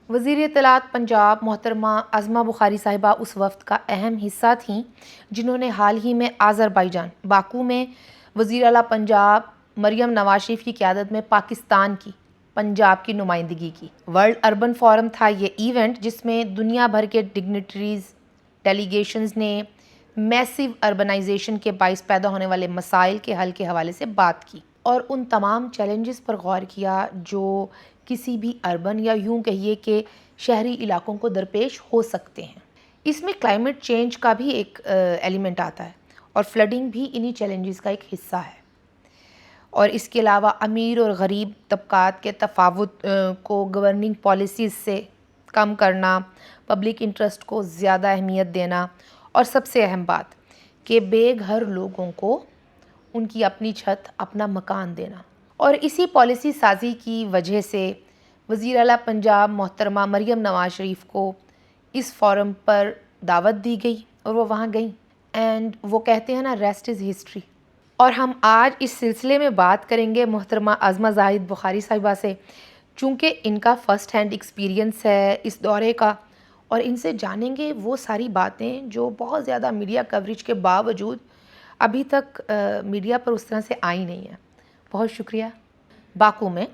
वज़ीर इत्तलात पंजाब मोहतरमा अज़मा बुखारी साहिबा उस वफ़्त का अहम हिस्सा थीं जिन्होंने हाल ही में आज़रबाईजान बाकू में वज़ीर आला पंजाब मरियम नवाज शरीफ की क़यादत में पाकिस्तान की पंजाब की नुमाइंदगी की। वर्ल्ड अर्बन फोरम था ये इवेंट जिसमें दुनिया भर के डिग्निटरीज़ डेलीगेशंस ने मैसिव अर्बनाइजेशन के बाइस पैदा होने वाले मसाइल के हल के हवाले से बात की और उन तमाम चैलेंजेस पर गौर किया जो किसी भी अर्बन या यूं कहिए कि शहरी इलाकों को दरपेश हो सकते हैं। इसमें क्लाइमेट चेंज का भी एक एलिमेंट आता है और फ्लडिंग भी इन्हीं चैलेंजेस का एक हिस्सा है। और इसके अलावा अमीर और गरीब तबकात के तफावुत को गवर्निंग पॉलिसीज़ से कम करना, पब्लिक इंटरेस्ट को ज़्यादा अहमियत देना और सबसे अहम बात कि बेघर लोगों को उनकी अपनी छत, अपना मकान देना। और इसी पॉलिसी साजी की वजह से वज़ीर आला पंजाब मोहतरमा मरियम नवाज शरीफ को इस फोरम पर दावत दी गई और वो वहाँ गई एंड वो कहते हैं ना, रेस्ट इज़ हिस्ट्री। और हम आज इस सिलसिले में बात करेंगे मोहतरमा अज़मा ज़ाहिद बुखारी साहिबा से, चूँकि इनका फ़र्स्ट हैंड एक्सपीरियंस है इस दौरे का और इनसे जानेंगे वो सारी बातें जो बहुत ज़्यादा मीडिया कवरेज के बावजूद अभी तक मीडिया पर उस तरह से आई नहीं है। बहुत शुक्रिया। बाकू में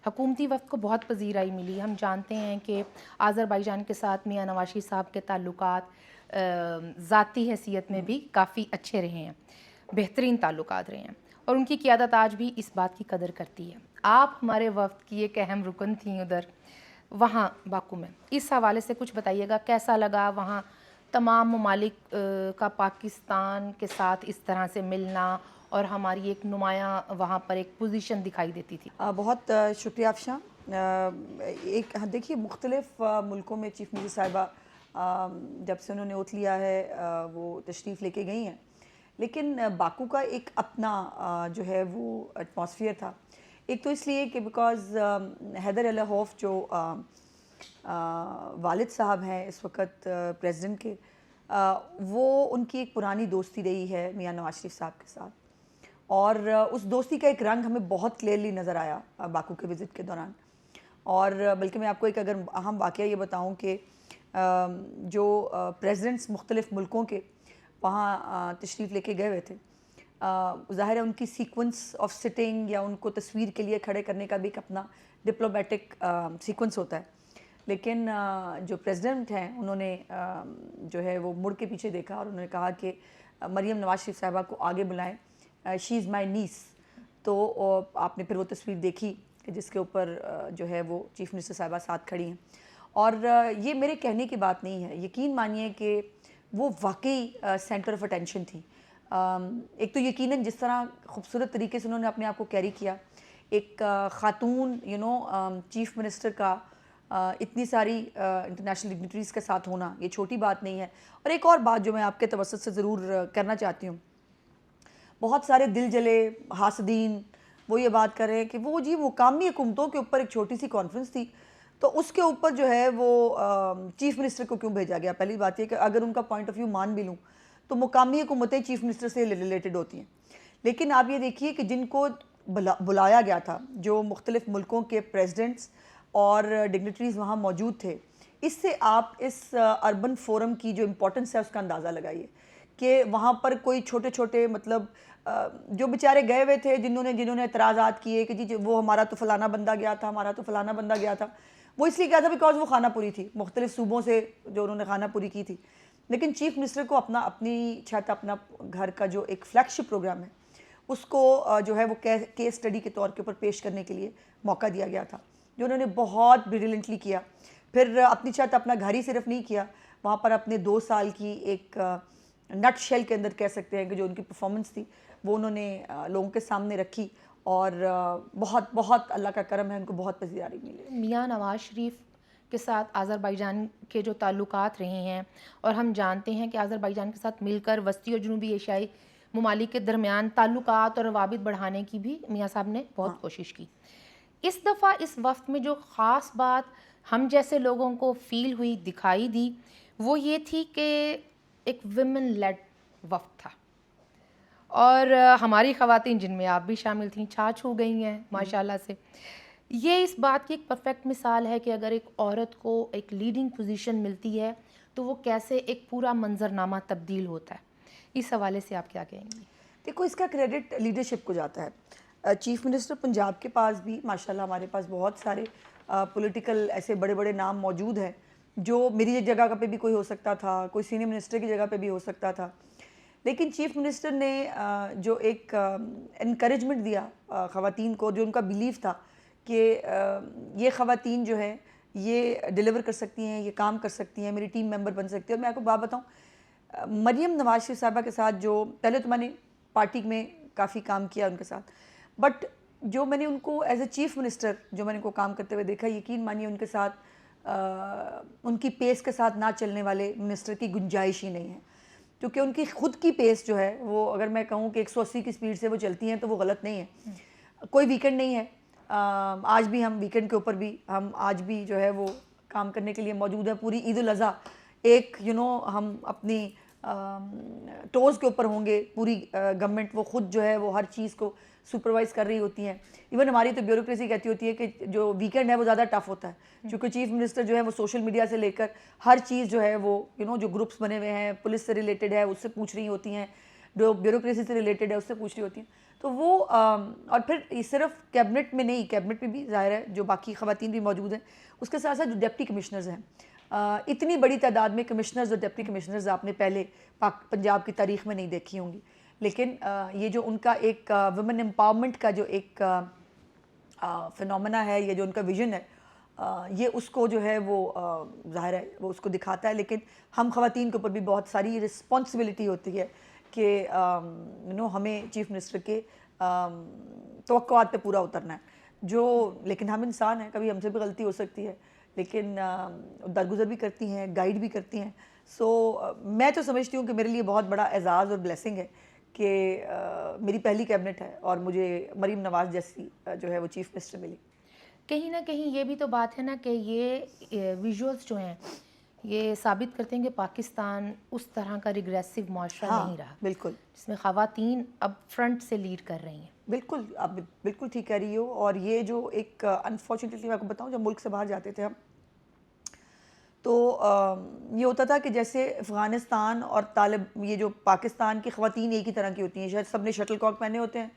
हुकूमती वफ़द को बहुत पजीराई मिली। हम जानते हैं कि आज़रबाईजान के साथ मियां नवाज शरीफ साहब के ताल्लुकात ज़ाती हैसियत में भी काफ़ी अच्छे रहे हैं, बेहतरीन ताल्लुकात रहे हैं और उनकी क़यादत आज भी इस बात की कदर करती है। आप हमारे वफ़द की एक अहम रुकन थी उधर वहाँ बाकू में। इस हवाले से कुछ बताइएगा, कैसा लगा वहाँ तमाम ममालिक का पाकिस्तान के साथ इस तरह से मिलना और हमारी एक नुमायाँ वहाँ पर एक पोजीशन दिखाई देती थी। बहुत शुक्रिया अफशा। एक हाँ, देखिए मुख्तलिफ़ मुल्कों में चीफ़ मिनिस्टर साहिबा जब से उन्होंने ओथ लिया है वो तशरीफ़ लेके गई हैं, लेकिन बाकू का एक अपना जो है वो एटमॉस्फेयर था। एक तो इसलिए कि बिकॉज़ हैदर अली खौफ जो वालिद साहब हैं इस वक्त प्रेसिडेंट के, वो उनकी एक पुरानी दोस्ती रही है मियां नवाज शरीफ साहब के साथ और उस दोस्ती का एक रंग हमें बहुत क्लियरली नज़र आया बाकू के विज़िट के दौरान। और बल्कि मैं आपको एक अगर अहम वाक़या ये बताऊं कि जो प्रेसिडेंट्स मुख्तलिफ़ मुल्कों के वहाँ तशरीफ़ लेके गए हुए थे, ज़ाहिर है उनकी सीक्वेंस ऑफ सिटिंग या उनको तस्वीर के लिए खड़े करने का भी एक अपना डिप्लोमेटिक सीक्वेंस होता है। लेकिन जो प्रेसिडेंट हैं उन्होंने जो है वो मुड़ के पीछे देखा और उन्होंने कहा कि मरियम नवाज शरीफ साहिबा को आगे बुलाएं, शी इज़ माई नीस। तो आपने फिर वो तस्वीर देखी कि जिसके ऊपर जो है वो चीफ़ मिनिस्टर साहिबा साथ खड़ी हैं। और ये मेरे कहने की बात नहीं है, यकीन मानिए कि वो वाकई सेंटर ऑफ अटेंशन थी। एक तो यकीनन जिस तरह खूबसूरत तरीके से उन्होंने अपने आप को कैरी किया, एक ख़ातून चीफ़ मिनिस्टर का इतनी सारी इंटरनेशनल डिग्निटरीज़ के साथ होना ये छोटी बात नहीं है। और एक और बात जो मैं आपके तवज्जुह से ज़रूर करना चाहती हूँ, बहुत सारे दिल जले हासदीन वो ये बात कर रहे हैं कि वो जी मुकामी हुकूमतों के ऊपर एक छोटी सी कॉन्फ्रेंस थी तो उसके ऊपर जो है वो चीफ़ मिनिस्टर को क्यों भेजा गया। पहली बात ये कि अगर उनका पॉइंट ऑफ व्यू मान भी लूँ तो मुकामी हुकूमतें चीफ़ मिनिस्टर से रिलेटेड होती हैं, लेकिन आप ये देखिए कि जिनको बुलाया गया था, जो मुख्तलिफ़ मुल्कों के प्रेसिडेंट्स और डिग्निटरीज़ वहाँ मौजूद थे, इससे आप इस अर्बन फोरम की जो इम्पोर्टेंस है उसका अंदाज़ा लगाइए कि वहाँ पर कोई छोटे छोटे मतलब जो बेचारे गए हुए थे जिन्होंने एतराज़ात किए कि जी वो हमारा तो फ़लाना बंदा गया था, हमारा तो फ़लाना बंदा गया था, वो इसलिए गया था बिकॉज वो खाना पूरी थी, मुख्तलिफ़ सूबों से जो उन्होंने खाना पूरी की थी। लेकिन चीफ़ मिनिस्टर को अपनी छत, अपना घर का जो एक फ्लैगशिप प्रोग्राम है उसको जो है वो केस स्टडी के तौर के ऊपर पेश करने के लिए मौका दिया गया था, जो उन्होंने बहुत ब्रिलियंटली किया। फिर अपनी छत, अपना घर ही सिर्फ नहीं किया, वहाँ पर अपने 2 साल की एक नट शेल के अंदर कह सकते हैं कि जो उनकी परफॉर्मेंस थी वो उन्होंने लोगों के सामने रखी और बहुत बहुत अल्लाह का करम है, उनको बहुत पसीरारी मिली। मियां नवाज शरीफ के साथ आज़रबाईजान के जो ताल्लुकात रहे हैं और हम जानते हैं कि आज़रबाईजान के साथ मिलकर वस्ती और जनूबी एशियाई ममालिक के दरमियान ताल्लुकात और रवाबित बढ़ाने की भी मियां साहब ने बहुत कोशिश की। इस दफ़ा इस वक्त में जो ख़ास बात हम जैसे लोगों को फ़ील हुई, दिखाई दी, वो ये थी कि एक विमेन लेड वक्त था और हमारी ख़वातीन, जिनमें आप भी शामिल थीं, छा छू गई हैं माशाल्लाह से। ये इस बात की एक परफेक्ट मिसाल है कि अगर एक औरत को एक लीडिंग पोजीशन मिलती है तो वो कैसे एक पूरा मंजरनामा तब्दील होता है। इस हवाले से आप क्या कहेंगी? देखो, इसका क्रेडिट लीडरशिप को जाता है। चीफ मिनिस्टर पंजाब के पास भी माशाल्लाह हमारे पास बहुत सारे पॉलिटिकल ऐसे बड़े बड़े नाम मौजूद हैं जो मेरी जगह पे भी कोई हो सकता था, कोई सीनियर मिनिस्टर की जगह पे भी हो सकता था। लेकिन चीफ मिनिस्टर ने जो एक इनकरेजमेंट दिया ख़वातीन को, जो उनका बिलीव था कि ये ख़वातीन जो है ये डिलीवर कर सकती हैं, ये काम कर सकती हैं, मेरी टीम मेंबर बन सकती है। और मैं आपको बात बताऊँ, मरियम नवाज शरीफ साहबा के साथ जो पहले तो मैंने पार्टी में काफ़ी काम किया उनके साथ, बट जो मैंने उनको एज ए चीफ मिनिस्टर जो मैंने उनको काम करते हुए देखा, यकीन मानिए उनके साथ उनकी पेस के साथ ना चलने वाले मिनिस्टर की गुंजाइश ही नहीं है। क्योंकि उनकी खुद की पेस जो है वो, अगर मैं कहूँ कि 180 की स्पीड से वो चलती हैं तो वो गलत नहीं है। कोई वीकेंड नहीं है। आज भी हम वीकेंड के ऊपर भी हम आज भी जो है वो काम करने के लिए मौजूद है। पूरी ईद उल अज़हा एक हम अपनी टोज़ के ऊपर होंगे। पूरी गवर्नमेंट वो खुद जो है वो हर चीज़ को सुपरवाइज़ कर रही होती हैं। इवन हमारी तो ब्यूरोक्रेसी कहती होती है कि जो वीकेंड है वो ज़्यादा टफ होता है, क्योंकि चीफ मिनिस्टर जो है वो सोशल मीडिया से लेकर हर चीज़ जो है वो जो ग्रुप्स बने हुए हैं, पुलिस से रिलेटेड है उससे पूछ रही होती हैं, जो ब्यूरोक्रेसी से रिलेटेड है उससे पूछ रही होती हैं। तो वो और फिर ये सिर्फ कैबिनेट में नहीं, कैबिनेट में भी ज़ाहिर है जो बाकी ख़वातीन भी मौजूद हैं, उसके साथ साथ जो डिप्टी कमिश्नर्स हैं, इतनी बड़ी तादाद में कमिश्नर्स और डिप्टी कमिश्नर्स आपने पहले पंजाब की तारीख़ में नहीं देखी होंगी। लेकिन ये जो उनका एक वुमेन एम्पावरमेंट का जो एक फिनोमेना है, ये जो उनका विजन है, ये उसको जो है वो ज़ाहिर है वो उसको दिखाता है। लेकिन हम ख़वातीन के ऊपर भी बहुत सारी रिस्पॉन्सिबिलिटी होती है कि हमें चीफ मिनिस्टर के तवक्कुआत पे पूरा उतरना है। लेकिन हम इंसान हैं, कभी हमसे भी गलती हो सकती है, लेकिन दरगुजर भी करती हैं, गाइड भी करती हैं। मैं तो समझती हूँ कि मेरे लिए बहुत बड़ा एजाज़ और ब्लेसिंग है कि मेरी पहली कैबिनेट है और मुझे मरीम नवाज़ जैसी जो है वो चीफ मिनिस्टर मिली। कहीं ना कहीं ये भी तो बात है ना कि ये विजुअल्स जो हैं ये साबित करते हैं कि पाकिस्तान उस तरह का रिग्रेसिव माशरा नहीं रहा, बिल्कुल, जिसमें ख़वातीन अब फ्रंट से लीड कर रही हैं। बिल्कुल, आप बिल्कुल ठीक कह रही हो। और ये जो एक अनफॉर्चुनेटली मैं आपको बताऊँ, जब मुल्क से बाहर जाते थे हम, तो ये होता था कि जैसे अफ़गानिस्तान और ये जो पाकिस्तान की ख़वातीन एक ही तरह की होती हैं। शायद सब ने शटल कॉक पहने होते हैं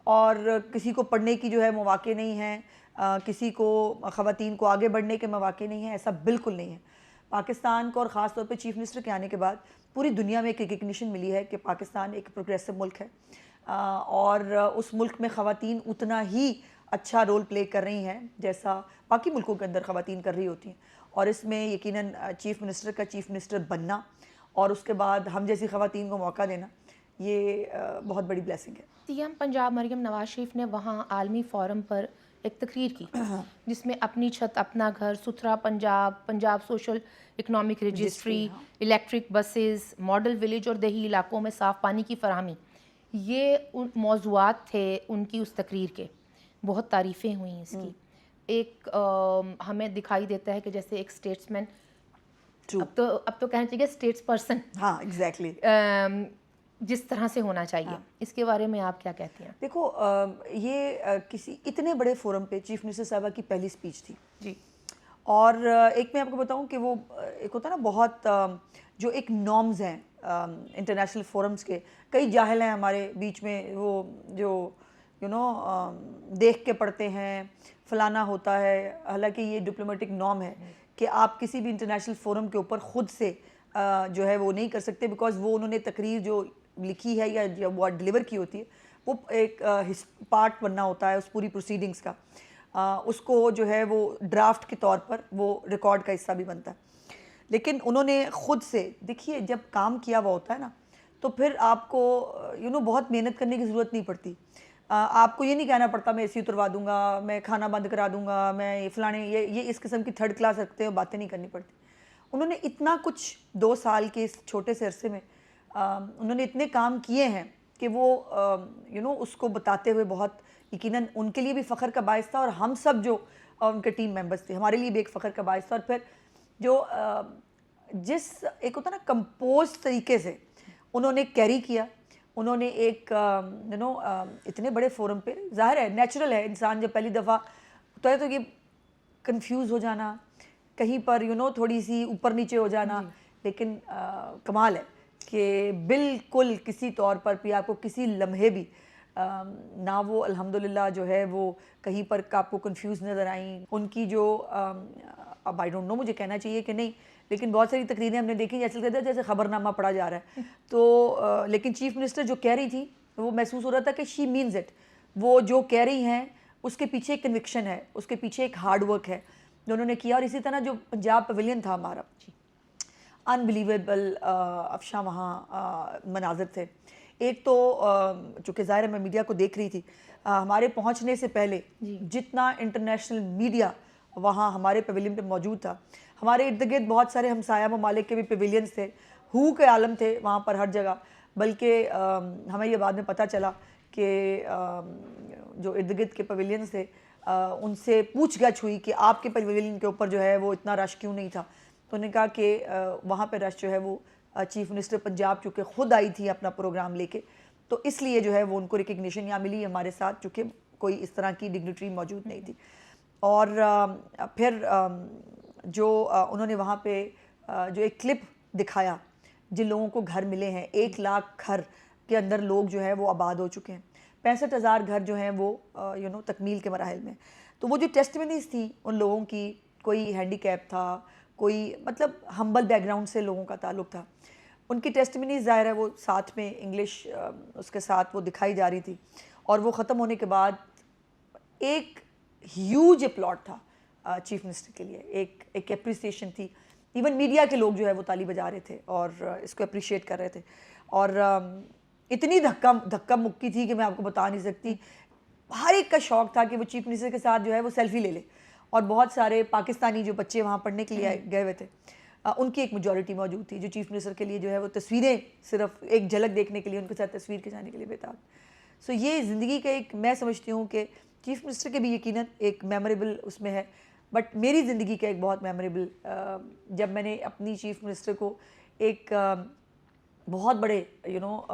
और किसी को पढ़ने की जो है मौक़े नहीं है, किसी को ख़वातीन को आगे बढ़ने के मौक़े नहीं हैं। ऐसा बिल्कुल नहीं है। पाकिस्तान को और ख़ास तौर पे चीफ मिनिस्टर के आने के बाद पूरी दुनिया में एक रिकग्निशन मिली है कि पाकिस्तान एक प्रोग्रेसिव मुल्क है, और उस मुल्क में ख़वातीन उतना ही अच्छा रोल प्ले कर रही हैं जैसा बाकी मुल्कों के अंदर ख़वातीन कर रही होती हैं। और इसमें यकीनन चीफ मिनिस्टर का चीफ मिनिस्टर बनना और उसके बाद हम जैसी ख़वातीन को मौका देना, ये बहुत बड़ी ब्लेसिंग है। सीएम पंजाब मरियम नवाज शरीफ ने वहाँ आलमी फोरम पर एक तकरीर की जिसमें अपनी छत अपना घर, सुथरा Punjab, Punjab social economic registry, electric buses, model village और देही इलाकों में साफ़ पानी की फराहमी, ये उन मौज़ूआत थे उनकी उस तकरीर के। बहुत तारीफ़ें हुई इसकी। एक हमें दिखाई देता है कि जैसे एक स्टेट्समैन, अब तो कहना चाहिए स्टेट्स पर्सन, हाँ एग्जैक्टली, जिस तरह से होना चाहिए। इसके बारे में आप क्या कहती हैं? देखो, ये किसी इतने बड़े फोरम पे चीफ मिनिस्टर साहबा की पहली स्पीच थी जी। और एक मैं आपको बताऊं कि वो एक होता है ना बहुत जो एक नॉर्म्स हैं इंटरनेशनल फोरम्स के, कई जाहिल हैं हमारे बीच में, वो जो देख के पढ़ते हैं फलाना होता है। हालांकि ये डिप्लोमेटिक नॉर्म है कि आप किसी भी इंटरनेशनल फोरम के ऊपर ख़ुद से जो है वो नहीं कर सकते, बिकॉज वो उन्होंने तकरीर जो लिखी है या जब वो डिलीवर की होती है वो एक पार्ट बनना होता है उस पूरी प्रोसीडिंग्स का। उसको जो है वो ड्राफ्ट के तौर पर वो रिकॉर्ड का हिस्सा भी बनता है। लेकिन उन्होंने ख़ुद से, देखिए जब काम किया हुआ होता है ना, तो फिर आपको बहुत मेहनत करने की ज़रूरत नहीं पड़ती। आपको ये नहीं कहना पड़ता मैं एसी उतरवा दूंगा, मैं खाना बंद करा दूंगा, मैं ये फलाने ये इस किस्म की थर्ड क्लास रखते हो बातें नहीं करनी पड़ती। उन्होंने इतना कुछ 2 साल के इस छोटे से अरसे में उन्होंने इतने काम किए हैं कि वो उसको बताते हुए बहुत यकीनन उनके लिए भी फ़ख्र का बायस था और हम सब जो उनके टीम मेंबर्स थे हमारे लिए भी एक फ़ख्र का बायस था। और फिर जो जिस एक होता ना कंपोज तरीके से उन्होंने कैरी किया, उन्होंने एक इतने बड़े फोरम पे, ज़ाहिर है नेचुरल है, इंसान जब पहली दफ़ा तो ये कंफ्यूज हो जाना, कहीं पर थोड़ी सी ऊपर नीचे हो जाना, लेकिन कमाल है कि बिल्कुल किसी तौर पर भी आपको किसी लम्हे भी ना वो अल्हम्दुलिल्लाह जो है वो कहीं पर आपको कंफ्यूज नज़र आई। उनकी जो अब आई डोंट नो मुझे कहना चाहिए कि नहीं, लेकिन बहुत सारी तकरीरें हमने देखी जैसे लगता था जैसे खबरनामा पढ़ा जा रहा है। तो लेकिन चीफ मिनिस्टर जो कह रही थी वो महसूस हो रहा था कि शी मीन्स इट। वो जो कह रही हैं उसके पीछे एक कन्विक्शन है, उसके पीछे एक हार्ड वर्क है जो उन्होंने किया। और इसी तरह जो पंजाब पवेलियन था हमारा, अनबिलीवेबल अफशा वहाँ मनाजिर थे। एक तो चूँकि ज़ाहिर है मैं मीडिया को देख रही थी, हमारे पहुँचने से पहले जितना इंटरनेशनल मीडिया वहाँ हमारे पवेलियन पे मौजूद था, हमारे इर्द गिर्द बहुत सारे हमसाया ममालिक के भी पवेलियंस थे, हू के आलम थे वहाँ पर हर जगह। बल्कि हमें ये बाद में पता चला कि जो इर्द गिर्द के पवेलियंस थे उनसे पूछ गछ हुई कि आपके पवेलियन के ऊपर जो है वो इतना रश क्यों नहीं था। तो उन्होंने कहा कि वहाँ पे रश जो है वो चीफ मिनिस्टर पंजाब चूँकि ख़ुद आई थी अपना प्रोग्राम लेके, तो इसलिए जो है वो उनको रिकग्निशन यहाँ मिली हमारे साथ, चूँकि कोई इस तरह की डिग्निटरी मौजूद नहीं थी। और फिर जो उन्होंने वहाँ पे जो एक क्लिप दिखाया जिन लोगों को घर मिले हैं, 1 लाख घर के अंदर लोग जो है वो आबाद हो चुके हैं, 65,000 घर जो हैं वो तकमील के मराहिल में। तो वो जो टेस्टमनीज थी उन लोगों की, कोई हैंडीकैप था, कोई मतलब हम्बल बैकग्राउंड से लोगों का ताल्लुक़ था, उनकी टेस्टमनीज ज़ाहिर है वो साथ में इंग्लिश उसके साथ वो दिखाई जा रही थी। और वो ख़त्म होने के बाद एक ह्यूज अपलॉट था चीफ मिनिस्टर के लिए, एक एप्रिसिएशन थी। इवन मीडिया के लोग जो है वो ताली बजा रहे थे और इसको अप्रिशिएट कर रहे थे। और इतनी धक्का मुक्की थी कि मैं आपको बता नहीं सकती। हर एक का शौक था कि वो चीफ मिनिस्टर के साथ जो है वो सेल्फी ले ले। और बहुत सारे पाकिस्तानी जो बच्चे वहाँ पढ़ने के लिए गए हुए थे, उनकी एक मेजॉरिटी मौजूद थी जो चीफ मिनिस्टर के लिए जो है वो तस्वीरें सिर्फ एक झलक देखने के लिए उनके साथ तस्वीर खिंचाने के लिए बेताब। सो ये ज़िंदगी का एक, मैं समझती हूँ कि चीफ मिनिस्टर के भी यकीनन एक मेमोरेबल उसमें है, बट मेरी ज़िंदगी का एक बहुत मेमोरेबल, जब मैंने अपनी चीफ मिनिस्टर को एक बहुत बड़े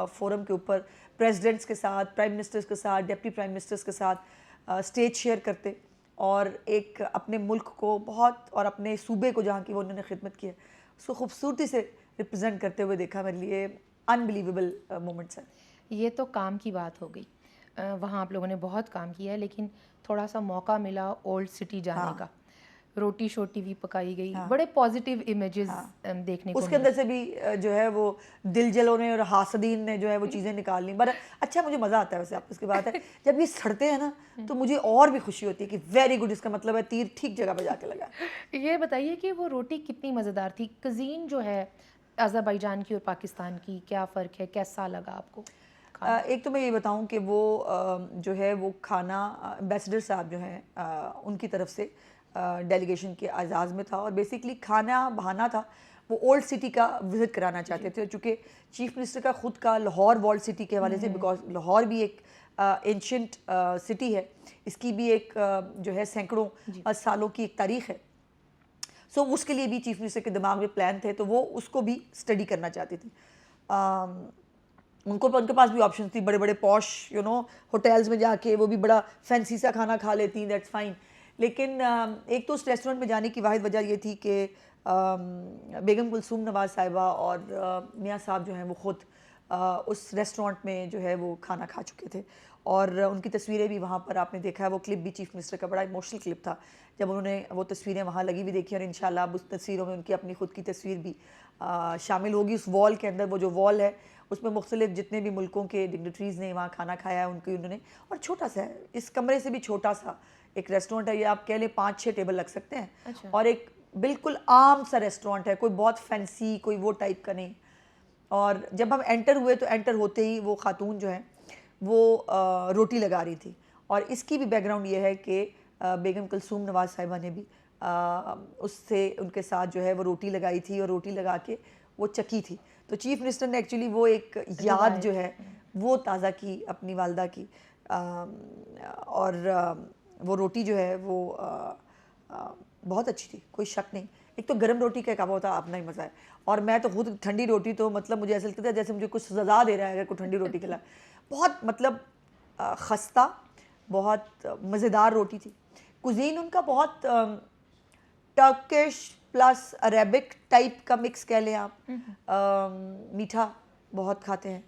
फोरम के ऊपर प्रेसिडेंट्स के साथ, प्राइम मिनिस्टर्स के साथ, डिप्टी प्राइम मिनिस्टर्स के साथ स्टेज शेयर करते और एक अपने मुल्क को बहुत और अपने सूबे को जहाँ की वो उन्होंने खिदमत की है उसको खूबसूरती से रिप्रेजेंट करते हुए देखा, मेरे लिए अनबिलीवेबल मोमेंट्स हैं। ये तो काम की बात हो गई, वहाँ आप लोगों ने बहुत काम किया है, लेकिन थोड़ा सा मौका मिला ओल्ड सिटी जाने का, रोटी शोटी भी पकाई गई, बड़े पॉजिटिव इमेजेस देखने को उसके अंदर से भी जो है वो दिलजलों ने और हासदीन ने जो है वो चीज़ें निकाल ली। बट अच्छा, मुझे मज़ा आता है वैसे, आप उसकी बात है जब ये सड़ते हैं ना तो मुझे और भी खुशी होती है कि वेरी गुड, इसका मतलब है तीर ठीक जगह पे जाके लगा। ये बताइए कि वो रोटी कितनी मज़ेदार थी? कज़ीन जो है अज़रबैजान की और पाकिस्तान की, क्या फ़र्क है, कैसा लगा आपको? एक तो मैं ये बताऊं कि वो जो है वो खाना एम्बेसडर साहब जो हैं उनकी तरफ से डेलीगेशन के आज़ाज़ में था और बेसिकली खाना बहाना था, वो ओल्ड सिटी का विज़िट कराना चाहते थे, चूँकि चीफ मिनिस्टर का ख़ुद का लाहौर वॉल्ड सिटी के हवाले से, बिकॉज लाहौर भी एक एंशंट सिटी है, इसकी भी एक जो है सैकड़ों सालों की एक तारीख़ है। सो उसके लिए भी चीफ मिनिस्टर के दिमाग में प्लान थे, तो वो उसको भी स्टडी करना चाहती थी। उनके पास भी ऑप्शन थी, बड़े बड़े पॉश होटल्स में जाके वो भी बड़ा फैंसी सा खाना खा लेती, दैट्स फाइन। लेकिन एक तो उस रेस्टोरेंट में जाने की वाहिद वजह ये थी कि बेगम कुलसूम नवाज़ साहिबा और मियाँ साहब जो हैं वो ख़ुद उस रेस्टोरेंट में जो है वो खाना खा चुके थे और उनकी तस्वीरें भी वहाँ पर आपने देखा है। वो क्लिप भी चीफ मिनिस्टर का बड़ा इमोशनल क्लिप था जब उन्होंने वो तस्वीरें वहाँ लगी हुई देखी, और इंशाल्लाह अब उस तस्वीरों में उनकी अपनी ख़ुद की तस्वीर भी शामिल होगी उस वॉल के अंदर। वो जो वॉल है उसमें मुख्तलिफ जितने भी मुल्कों के डिग्निटरीज़ ने वहाँ खाना खाया है उनकी उन्होंने, और छोटा सा है, इस कमरे से भी छोटा सा एक रेस्टोरेंट है, ये आप कह लें 5-6 टेबल लग सकते हैं। अच्छा। और एक बिल्कुल आम सा रेस्टोरेंट है, कोई बहुत फैंसी कोई वो टाइप का नहीं। और जब हम एंटर हुए तो एंटर होते ही वो खातून जो है वो रोटी लगा रही थी, और इसकी भी बैकग्राउंड ये है कि बेगम कुलसूम नवाज़ साहिबा ने भी उससे उनके साथ जो है वो रोटी लगाई थी और रोटी लगा के वो चकी थी। तो चीफ मिनिस्टर ने एक्चुअली वो एक याद जो है वो ताज़ा की अपनी वालदा की, और वो रोटी जो है वो बहुत अच्छी थी, कोई शक नहीं। एक तो गर्म रोटी का एक होता है अपना ही मज़ा है, और मैं तो खुद ठंडी रोटी तो मतलब मुझे ऐसा लगता था जैसे मुझे कुछ सज़ा दे रहा है अगर कोई ठंडी रोटी खिलाए। बहुत मतलब खस्ता, बहुत मज़ेदार रोटी थी। कुजीन उनका बहुत टर्किश प्लस अरेबिक टाइप का मिक्स कह लें आप। मीठा बहुत खाते हैं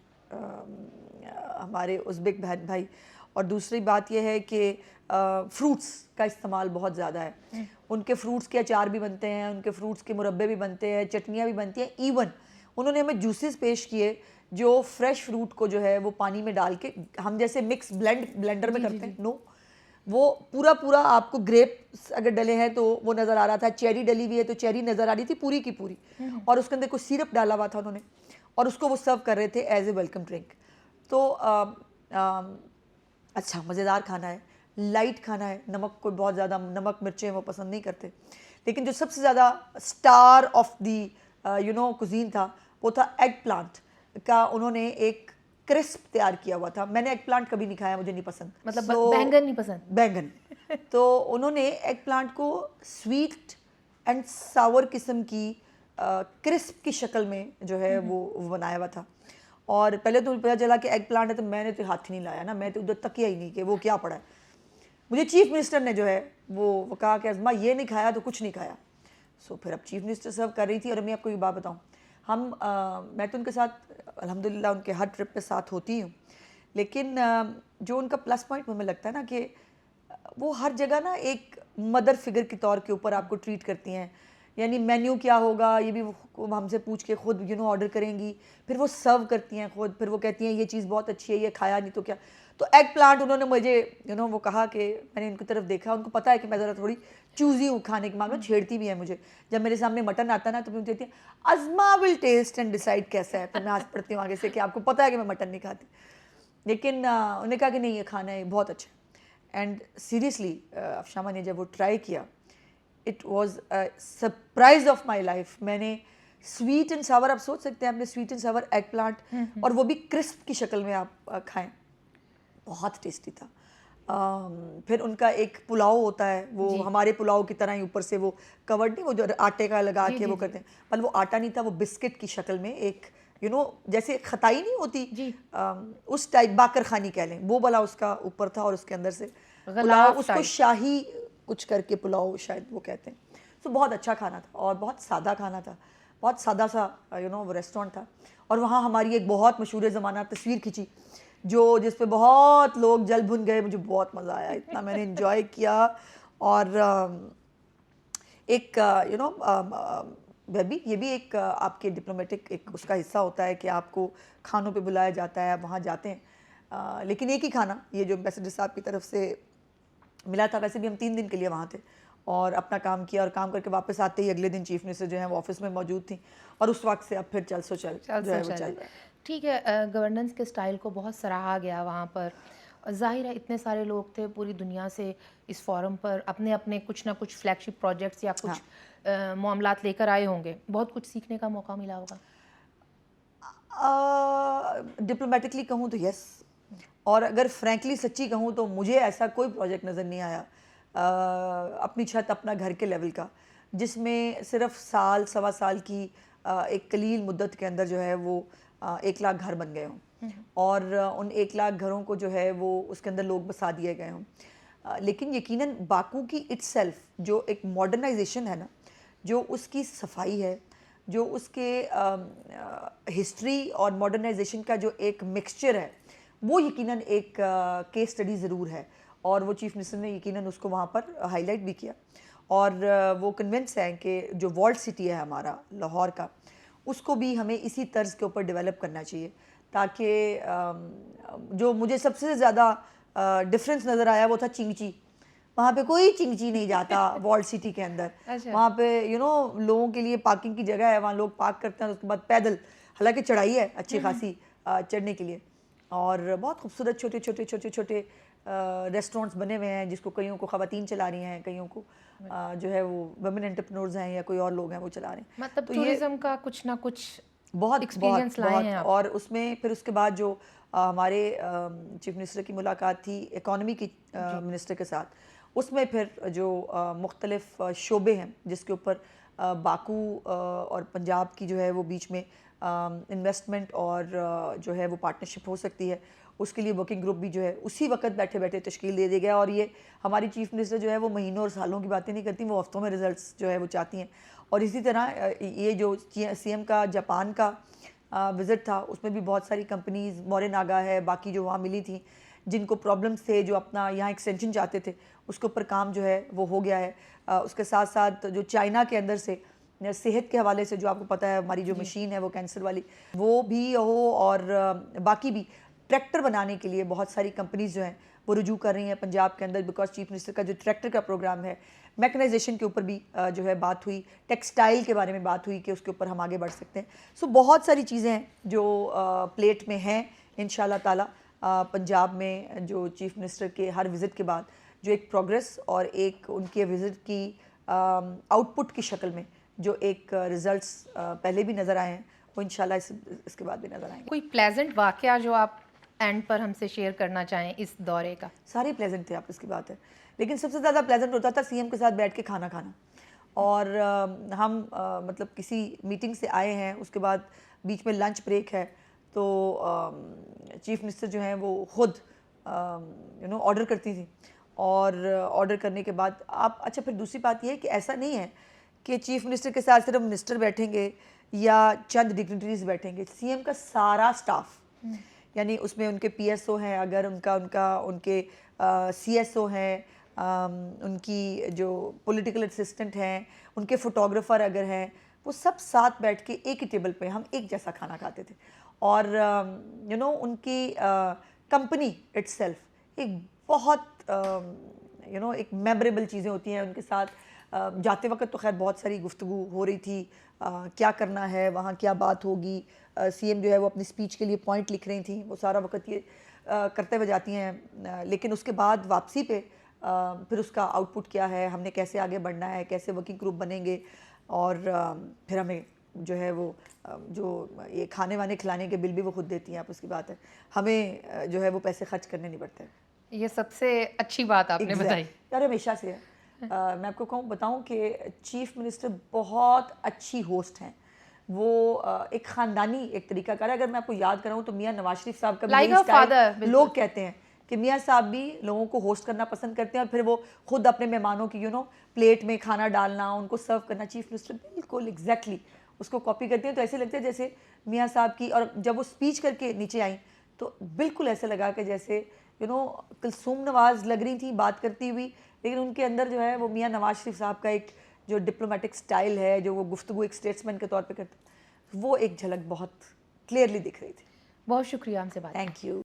हमारे उज़्बेक बहन भाई। और दूसरी बात यह है कि फ्रूट्स का इस्तेमाल बहुत ज़्यादा है। उनके फ्रूट्स के अचार भी बनते हैं, उनके फ्रूट्स के मुरब्बे भी बनते हैं, चटनियाँ भी बनती हैं। इवन उन्होंने हमें जूसेस पेश किए जो फ्रेश फ्रूट को जो है वो पानी में डाल के, हम जैसे मिक्स ब्लेंडर में करते हैं, नो, वो पूरा पूरा आपको ग्रेप्स अगर डले हैं तो वो नज़र आ रहा था, चेरी डली हुई है तो चेरी नज़र आ रही थी पूरी की पूरी, और उसके अंदर कुछ सिरप डाला हुआ था उन्होंने, और उसको वो सर्व कर रहे थे एज ए वेलकम ड्रिंक। तो अच्छा मज़ेदार खाना है, लाइट खाना है, नमक को बहुत ज़्यादा नमक मिर्चें वो पसंद नहीं करते। लेकिन जो सबसे ज़्यादा स्टार ऑफ दी कुजीन था वो था एग प्लांट का। उन्होंने एक क्रिस्प तैयार किया हुआ था। मैंने एग प्लांट कभी नहीं खाया, मुझे नहीं पसंद, मतलब बैंगन नहीं पसंद? बैंगन तो उन्होंने एग प्लांट को स्वीट एंड सावर किस्म की क्रिस्प की शक्ल में जो है वो बनाया हुआ था। और पहले तो पता चला कि एग प्लांट है, तो मैंने तो हाथ ही नहीं लाया ना, मैं तो उधर तकिया ही नहीं कि वो क्या पड़ा है। मुझे चीफ मिनिस्टर ने जो है वो कहा कि अज़मा ये नहीं खाया तो कुछ नहीं खाया। सो फिर अब चीफ मिनिस्टर सर्व कर रही थी। और मैं आपको ये बात बताऊँ, मैं तो उनके साथ अल्हम्दुलिल्लाह उनके हर ट्रिप पे साथ होती हूँ, लेकिन जो उनका प्लस पॉइंट हमें लगता है ना कि वो हर जगह ना एक मदर फिगर के तौर के ऊपर आपको ट्रीट करती हैं। यानी मेन्यू क्या होगा ये भी वो हमसे पूछ के खुद ऑर्डर करेंगी, फिर वो सर्व करती हैं खुद, फिर वो कहती हैं ये चीज़ बहुत अच्छी है, ये खाया नहीं तो क्या। तो एग प्लांट उन्होंने मुझे वो कहा कि मैंने इनकी तरफ देखा, उनको पता है कि मैं ज़रा थोड़ी चूज़ी हूँ खाने के मामले में, छेड़ती भी है मुझे। जब मेरे सामने मटन आता ना तो मुझे कहती है Azma will test and decide कैसा है, फिर मैं हंस पड़ती हूँ आगे से कि आपको पता है कि मैं मटन नहीं खाती। लेकिन उन्होंने कहा कि नहीं ये खाना है बहुत अच्छा। एंड सीरियसली अफशामा ने जब वो ट्राई किया, it was surprise of my life. मैंने स्वीट एंड सावर, आप सोच सकते हैं आपने sweet and Sawar egg plant, और वो भी क्रिस्प की शक्ल में आप खाएं, बहुत टेस्टी था। फिर उनका एक पुलाव होता है, वो हमारे पुलाव की तरह ही ऊपर से वो कवर्ड नहीं, वो जो आटे का लगा के वो करते हैं, पर वो आटा नहीं था, वो बिस्किट की शक्ल में एक जैसे खताई नहीं होती उस टाइप, बाकर खानी कह लें, वो वाला उसका ऊपर था, और उसके अंदर से पुलाव, उसको शाही कुछ करके पुलाव शायद वो कहते हैं। तो बहुत अच्छा खाना था और बहुत सादा खाना था, बहुत सादा सा वो रेस्टोरेंट था। और वहाँ हमारी एक बहुत मशहूर ज़माना तस्वीर खिंची जिस पे बहुत लोग जल भुन गए। मुझे बहुत मज़ा आया, इतना मैंने इन्जॉय किया। और एक ये भी एक आपके डिप्लोमेटिक एक उसका हिस्सा होता है कि आपको खानों पे बुलाया जाता है, वहाँ जाते हैं। लेकिन एक ही खाना ये जो एम्बेसडर साहब की तरफ से मिला था, वैसे भी हम 3 दिन के लिए वहाँ थे और अपना काम किया, और काम करके वापस आते ही अगले दिन चीफ मिनिस्टर जो है वो ऑफिस में मौजूद थी, और उस वक्त से अब फिर चल जो है वो चल रहा है। ठीक है, गवर्नेंस के स्टाइल को बहुत सराहा गया वहाँ पर। ज़ाहिर है इतने सारे लोग थे पूरी दुनिया से इस फोरम पर, अपने अपने कुछ ना कुछ फ्लैगशिप प्रोजेक्ट्स या कुछ मामलात लेकर आए होंगे, बहुत कुछ सीखने का मौका मिला होगा। डिप्लोमेटिकली कहूँ तो यस, और अगर फ्रैंकली सच्ची कहूँ तो मुझे ऐसा कोई प्रोजेक्ट नज़र नहीं आया अपनी छत अपना घर के लेवल का, जिसमें सिर्फ साल सवा साल की एक कलील मुद्दत के अंदर जो है वो 1 लाख घर बन गए हों, और उन 1 लाख घरों को जो है वो उसके अंदर लोग बसा दिए गए हों। लेकिन यकीनन बाकू की इटसेल्फ जो एक मॉडर्नाइजेशन है ना, जो उसकी सफाई है, जो उसके हिस्ट्री और मॉडर्नाइजेशन का जो एक मिक्सचर है, वो यकीनन एक केस स्टडी ज़रूर है। और वो चीफ मिनिस्टर ने यकीनन उसको वहाँ पर हाईलाइट भी किया, और वो कन्विंस हैं कि जो वॉल्ड सिटी है हमारा लाहौर का, उसको भी हमें इसी तर्ज के ऊपर डेवलप करना चाहिए, ताकि जो मुझे सबसे ज़्यादा डिफरेंस नज़र आया वो था चिंगची। वहाँ पे कोई चिंगची नहीं जाता वॉल्ड सिटी के अंदर। अच्छा। वहाँ पे लोगों के लिए पार्किंग की जगह है, वहाँ लोग पार्क करते हैं, उसके बाद पैदल, हालांकि चढ़ाई है अच्छी खासी चढ़ने के लिए, और बहुत खूबसूरत छोटे छोटे रेस्टोरेंट्स बने हुए हैं, जिसको कईयों को ख़वातीन चला रही हैं, कईयों को जो है वो वुमेन एंटरप्रेन्योर्स हैं या कोई और लोग हैं वो चला रहे हैं। मतलब तो टूरिज्म का कुछ ना कुछ बहुत एक्सपीरियंस लाए हैं आप। और उसमें फिर उसके बाद जो हमारे चीफ मिनिस्टर की मुलाकात थी इकोनॉमी की मिनिस्टर के साथ, उसमें फिर जो मुख्तलिफ शोबे हैं जिसके ऊपर बाकू और पंजाब की जो है वो बीच में इन्वेस्टमेंट और जो है वो पार्टनरशिप हो सकती है, उसके लिए वर्किंग ग्रुप भी जो है उसी वक्त बैठे बैठे तश्कील दे दिया गया। और ये हमारी चीफ मिनिस्टर जो है वो महीनों और सालों की बातें नहीं करती, वो हफ्तों में रिजल्ट्स जो है वो चाहती हैं। और इसी तरह ये जो सीएम का जापान का विज़िट था, उसमें भी बहुत सारी कंपनीज़, मोरेनागा है, बाकी जो वहाँ मिली थी, जिनको प्रॉब्लम्स थे, जो अपना यहाँ एक्सटेंशन चाहते थे, उसके ऊपर काम जो है वो हो गया है। उसके साथ साथ जो चाइना के अंदर से सेहत के हवाले से, जो आपको पता है हमारी जो मशीन है वो कैंसर वाली, वो भी हो, और बाकी भी ट्रैक्टर बनाने के लिए बहुत सारी कंपनीज जो हैं वो रुजू कर रही हैं पंजाब के अंदर, बिकॉज चीफ मिनिस्टर का जो ट्रैक्टर का प्रोग्राम है, मैकेनाइजेशन के ऊपर भी जो है बात हुई, टेक्सटाइल के बारे में बात हुई कि उसके ऊपर हम आगे बढ़ सकते हैं। सो बहुत सारी चीज़ें हैं जो प्लेट में हैं इंशाल्लाह ताला। पंजाब में जो चीफ मिनिस्टर के हर विज़िट के बाद जो एक प्रोग्रेस और एक उनके विज़िट की आउटपुट की शक्ल में जो एक रिजल्ट्स पहले भी नज़र आए हैं, वो इंशाल्लाह इसके बाद भी नज़र आएंगे। कोई प्लेजेंट वाकया जो आप एंड पर हमसे शेयर करना चाहें इस दौरे का? सारे प्लेजेंट थे, आप इसकी बात है, लेकिन सबसे ज़्यादा प्लेजेंट होता था सीएम के साथ बैठ के खाना खाना। और हम मतलब किसी मीटिंग से आए हैं, उसके बाद बीच में लंच ब्रेक है, तो चीफ मिनिस्टर जो हैं वो खुद ऑर्डर करती थी, और ऑर्डर करने के बाद आप, अच्छा फिर दूसरी बात ये है कि ऐसा नहीं है कि चीफ मिनिस्टर के साथ सिर्फ मिनिस्टर बैठेंगे या चंद डिग्निटरीज बैठेंगे, सीएम का सारा स्टाफ, यानी उसमें उनके पीएसओ हैं, अगर उनके सीएसओ हैं, उनकी जो पॉलिटिकल असिस्टेंट हैं, उनके फोटोग्राफर अगर हैं, वो सब साथ बैठ के एक ही टेबल पे हम एक जैसा खाना खाते थे। और उनकी कंपनी इट्सेल्फ एक बहुत एक मेमोरेबल चीज़ें होती हैं उनके साथ। जाते वक्त तो खैर बहुत सारी गुफ्तगू हो रही थी, क्या करना है वहाँ, क्या बात होगी, सीएम जो है वो अपनी स्पीच के लिए पॉइंट लिख रही थी, वो सारा वक्त ये करते हुए जाती हैं, लेकिन उसके बाद वापसी पे फिर उसका आउटपुट क्या है, हमने कैसे आगे बढ़ना है, कैसे वर्किंग ग्रुप बनेंगे, और फिर हमें जो है वो जो ये खाने वाने खिलाने के बिल भी वो खुद देती हैं, आप उसकी बात है, हमें जो है वो पैसे खर्च करने नहीं पड़ते। ये सबसे अच्छी बात आपने बताई। यार हमेशा से है। मैं आपको बताऊं कि चीफ मिनिस्टर बहुत अच्छी होस्ट हैं, वो एक ख़ानदानी एक तरीका कर है। अगर मैं आपको याद कराऊं तो मियां नवाज शरीफ साहब का like स्टाइल, लोग कहते हैं कि मियां साहब भी लोगों को होस्ट करना पसंद करते हैं, और फिर वो खुद अपने मेहमानों की प्लेट में खाना डालना, उनको सर्व करना, चीफ मिनिस्टर बिल्कुल एग्जैक्टली उसको कॉपी करते हैं। तो ऐसे लगता है जैसे मियां साहब की, और जब वो स्पीच करके नीचे आई तो बिल्कुल ऐसे लगा कि जैसे कुलसूम नवाज लग रही थी बात करती हुई, लेकिन उनके अंदर जो है वो मियां नवाज शरीफ साहब का एक जो डिप्लोमेटिक स्टाइल है, जो वो गुफ्तगू एक स्टेट्समैन के तौर पे करते, वो एक झलक बहुत क्लियरली दिख रही थी। बहुत शुक्रिया हमसे बात। Thank you.